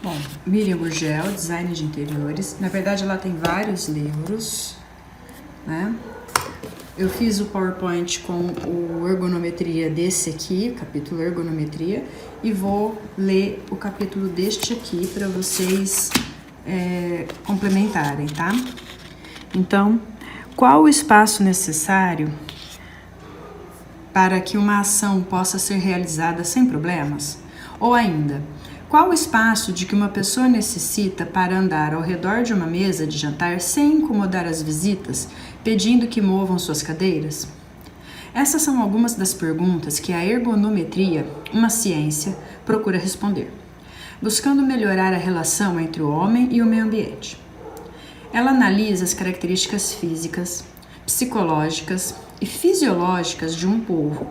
Bom, Miriam Gurgel, Design de Interiores. Na verdade, ela tem vários livros, né? Eu fiz o PowerPoint com o ergonometria desse aqui, capítulo ergonometria, e vou ler o capítulo deste aqui para vocês complementarem, tá? Então, qual o espaço necessário para que uma ação possa ser realizada sem problemas? Ou ainda, qual o espaço de que uma pessoa necessita para andar ao redor de uma mesa de jantar sem incomodar as visitas, pedindo que movam suas cadeiras? Essas são algumas das perguntas que a ergonometria, uma ciência, procura responder, buscando melhorar a relação entre o homem e o meio ambiente. Ela analisa as características físicas, psicológicas e fisiológicas de um povo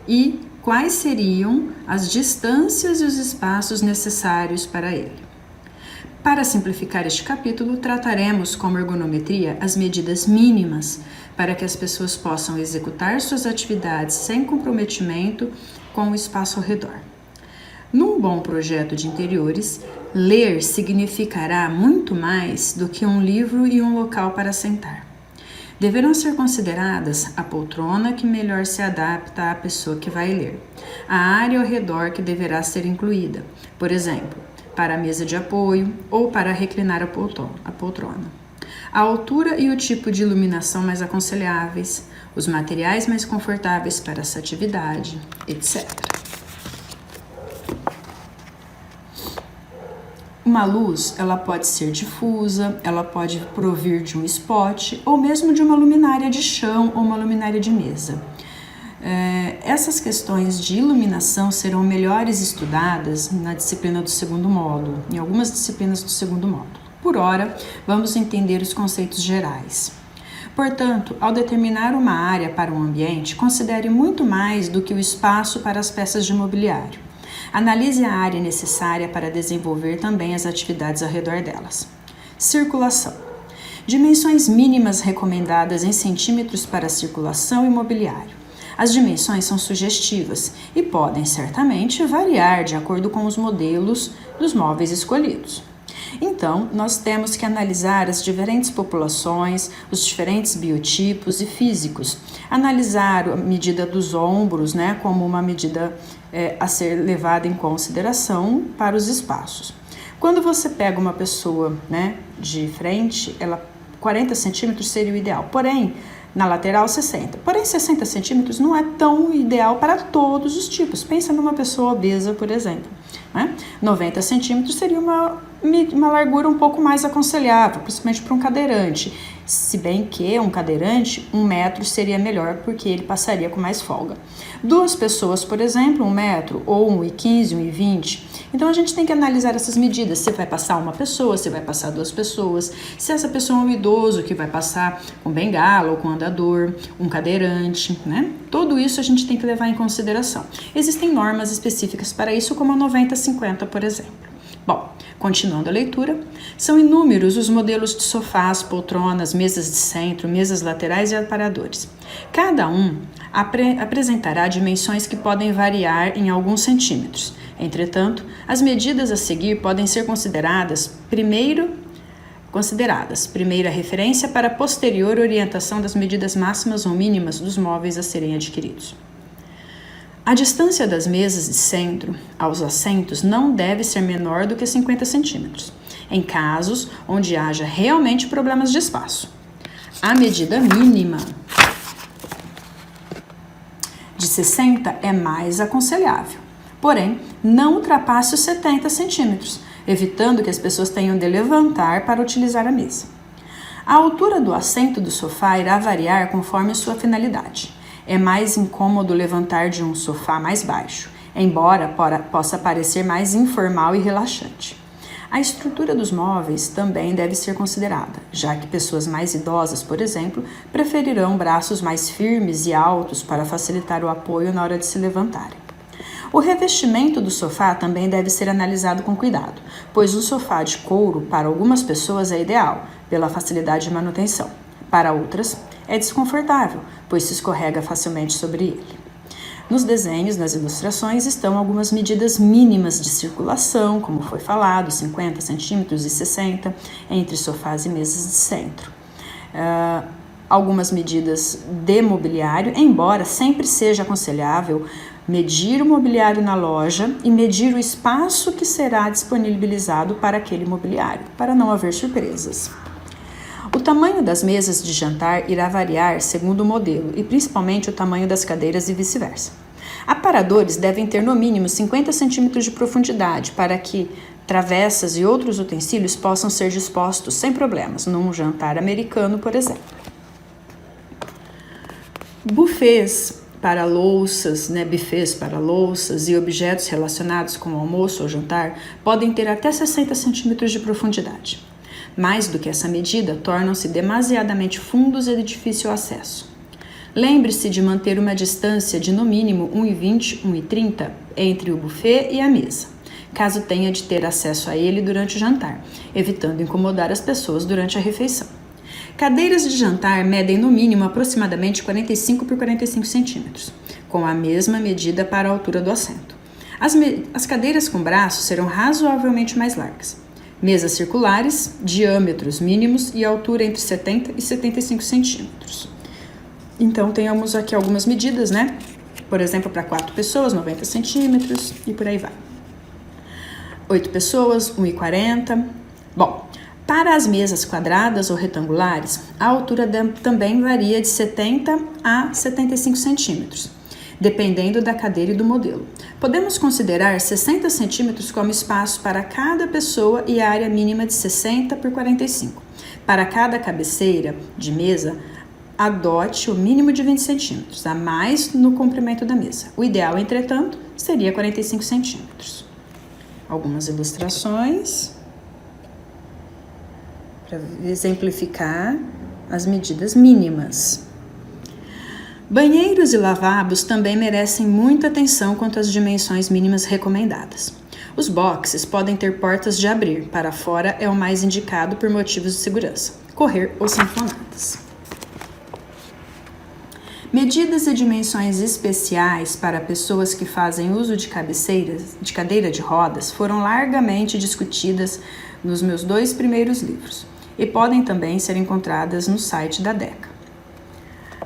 e quais seriam as distâncias e os espaços necessários para ele. Para simplificar este capítulo, trataremos como ergonometria as medidas mínimas para que as pessoas possam executar suas atividades sem comprometimento com o espaço ao redor. Num bom projeto de interiores, ler significará muito mais do que um livro e um local para sentar. Deverão ser consideradas a poltrona que melhor se adapta à pessoa que vai ler, a área ao redor que deverá ser incluída, por exemplo, para a mesa de apoio ou para reclinar a poltrona, a altura e o tipo de iluminação mais aconselháveis, os materiais mais confortáveis para essa atividade, etc. Uma luz, ela pode ser difusa, ela pode provir de um spot ou mesmo de uma luminária de chão ou uma luminária de mesa. Essas questões de iluminação serão melhores estudadas na disciplina do segundo módulo, em algumas disciplinas do segundo módulo. Por ora, vamos entender os conceitos gerais. Portanto, ao determinar uma área para um ambiente, considere muito mais do que o espaço para as peças de mobiliário. Analise a área necessária para desenvolver também as atividades ao redor delas. Circulação. Dimensões mínimas recomendadas em centímetros para circulação e mobiliário. As dimensões são sugestivas e podem certamente variar de acordo com os modelos dos móveis escolhidos. Então, nós temos que analisar as diferentes populações, os diferentes biotipos e físicos. Analisar a medida dos ombros, né, como uma medida a ser levada em consideração para os espaços. Quando você pega uma pessoa, né, de frente, 40 centímetros seria o ideal, porém, na lateral 60. Porém, 60 centímetros não é tão ideal para todos os tipos. Pensa numa pessoa obesa, por exemplo. 90 centímetros seria uma largura um pouco mais aconselhável, principalmente para um cadeirante. Se bem que um cadeirante, 1 metro seria melhor, porque ele passaria com mais folga. 2 pessoas, por exemplo, 1 metro, ou 1,15, 1,20. Então, a gente tem que analisar essas medidas. Se vai passar uma pessoa, se vai passar 2 pessoas, se essa pessoa é um idoso que vai passar com bengala ou com andador, um cadeirante, né? Tudo isso a gente tem que levar em consideração. Existem normas específicas para isso, como a 90-50, por exemplo. Bom, continuando a leitura, são inúmeros os modelos de sofás, poltronas, mesas de centro, mesas laterais e aparadores. Cada um apresentará dimensões que podem variar em alguns centímetros. Entretanto, as medidas a seguir podem ser consideradas primeira referência para posterior orientação das medidas máximas ou mínimas dos móveis a serem adquiridos. A distância das mesas de centro aos assentos não deve ser menor do que 50 centímetros, em casos onde haja realmente problemas de espaço. A medida mínima de 60 é mais aconselhável, porém, não ultrapasse os 70 centímetros, evitando que as pessoas tenham de levantar para utilizar a mesa. A altura do assento do sofá irá variar conforme sua finalidade. É mais incômodo levantar de um sofá mais baixo, embora possa parecer mais informal e relaxante. A estrutura dos móveis também deve ser considerada, já que pessoas mais idosas, por exemplo, preferirão braços mais firmes e altos para facilitar o apoio na hora de se levantarem. O revestimento do sofá também deve ser analisado com cuidado, pois o sofá de couro para algumas pessoas é ideal, pela facilidade de manutenção. Para outras, é desconfortável, pois se escorrega facilmente sobre ele. Nos desenhos, nas ilustrações, estão algumas medidas mínimas de circulação, como foi falado, 50 centímetros e 60, entre sofás e mesas de centro. Algumas medidas de mobiliário, embora sempre seja aconselhável medir o mobiliário na loja e medir o espaço que será disponibilizado para aquele mobiliário, para não haver surpresas. O tamanho das mesas de jantar irá variar segundo o modelo e principalmente o tamanho das cadeiras e vice-versa. Aparadores devem ter no mínimo 50 centímetros de profundidade para que travessas e outros utensílios possam ser dispostos sem problemas, num jantar americano, por exemplo. Buffets para louças, buffets para louças e objetos relacionados com o almoço ou jantar podem ter até 60 centímetros de profundidade. Mais do que essa medida, tornam-se demasiadamente fundos e de difícil acesso. Lembre-se de manter uma distância de no mínimo 1,20, 1,30 entre o buffet e a mesa, caso tenha de ter acesso a ele durante o jantar, evitando incomodar as pessoas durante a refeição. Cadeiras de jantar medem no mínimo aproximadamente 45 por 45 centímetros, com a mesma medida para a altura do assento. As cadeiras com braços serão razoavelmente mais largas. Mesas circulares, diâmetros mínimos e altura entre 70 e 75 centímetros. Então, temos aqui algumas medidas, Por exemplo, para 4 pessoas, 90 centímetros e por aí vai. 8 pessoas, 1,40. Bom, para as mesas quadradas ou retangulares, a altura também varia de 70 a 75 centímetros, dependendo da cadeira e do modelo. Podemos considerar 60 centímetros como espaço para cada pessoa e a área mínima de 60 por 45. Para cada cabeceira de mesa, adote o mínimo de 20 centímetros, a mais no comprimento da mesa. O ideal, entretanto, seria 45 centímetros. Algumas ilustrações para exemplificar as medidas mínimas. Banheiros e lavabos também merecem muita atenção quanto às dimensões mínimas recomendadas. Os boxes podem ter portas de abrir, para fora é o mais indicado por motivos de segurança, correr ou sanfonadas. Medidas e dimensões especiais para pessoas que fazem uso de cadeira de rodas foram largamente discutidas nos meus 2 primeiros livros e podem também ser encontradas no site da DECA,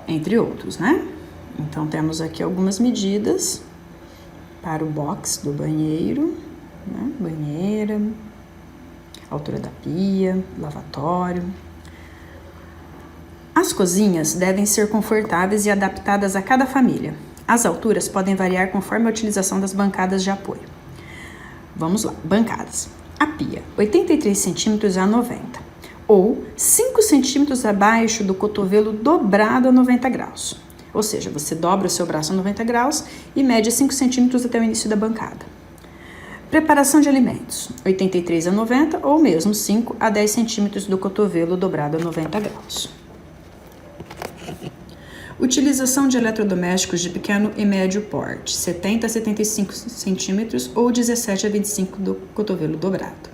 entre outros, Então, temos aqui algumas medidas para o box do banheiro, banheira, altura da pia, lavatório. As cozinhas devem ser confortáveis e adaptadas a cada família. As alturas podem variar conforme a utilização das bancadas de apoio. Vamos lá, bancadas. A pia, 83 centímetros a 90, ou 5 centímetros abaixo do cotovelo dobrado a 90 graus. Ou seja, você dobra o seu braço a 90 graus e mede 5 centímetros até o início da bancada. Preparação de alimentos, 83 a 90 ou mesmo 5 a 10 centímetros do cotovelo dobrado a 90 graus. Utilização de eletrodomésticos de pequeno e médio porte, 70 a 75 centímetros ou 17 a 25 do cotovelo dobrado.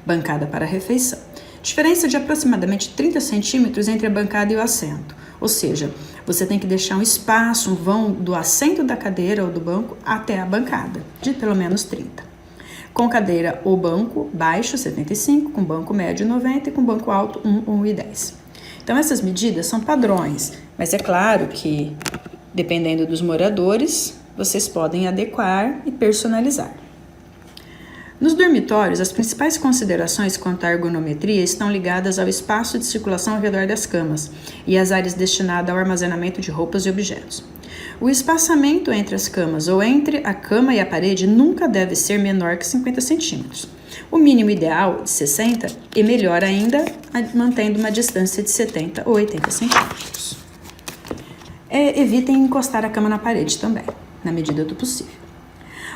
Bancada para refeição. Diferença de aproximadamente 30 centímetros entre a bancada e o assento, ou seja, você tem que deixar um espaço, um vão do assento da cadeira ou do banco até a bancada, de pelo menos 30. Com cadeira ou banco baixo, 75, com banco médio, 90 e com banco alto, 1 ou 1,10. Então, essas medidas são padrões, mas é claro que, dependendo dos moradores, vocês podem adequar e personalizar. Nos dormitórios, as principais considerações quanto à ergonometria estão ligadas ao espaço de circulação ao redor das camas e às áreas destinadas ao armazenamento de roupas e objetos. O espaçamento entre as camas ou entre a cama e a parede nunca deve ser menor que 50 centímetros. O mínimo ideal de 60 e melhor ainda, mantendo uma distância de 70 ou 80 centímetros. Evitem encostar a cama na parede também, na medida do possível.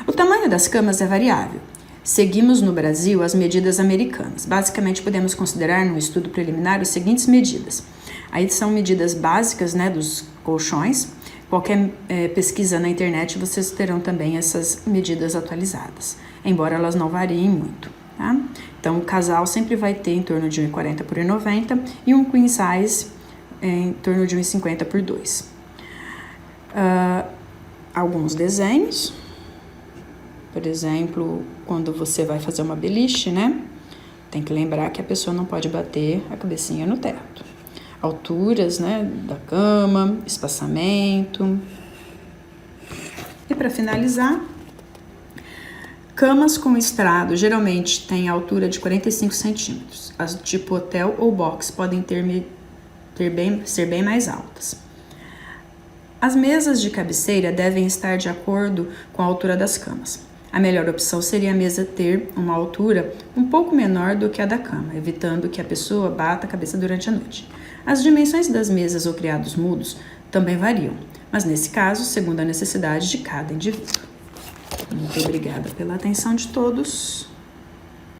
O tamanho das camas é variável. Seguimos no Brasil as medidas americanas. Basicamente, podemos considerar num estudo preliminar as seguintes medidas. Aí são medidas básicas, dos colchões. Qualquer pesquisa na internet, vocês terão também essas medidas atualizadas, embora elas não variem muito. Tá? Então, o casal sempre vai ter em torno de 1,40 por 1,90 e um queen size em torno de 1,50 por 2. alguns desenhos. Por exemplo, quando você vai fazer uma beliche, né? Tem que lembrar que a pessoa não pode bater a cabecinha no teto. Alturas, né, da cama, espaçamento. E para finalizar, camas com estrado geralmente têm altura de 45 centímetros. As do tipo hotel ou box podem ser bem mais altas. As mesas de cabeceira devem estar de acordo com a altura das camas. A melhor opção seria a mesa ter uma altura um pouco menor do que a da cama, evitando que a pessoa bata a cabeça durante a noite. As dimensões das mesas ou criados mudos também variam, mas nesse caso, segundo a necessidade de cada indivíduo. Muito obrigada pela atenção de todos.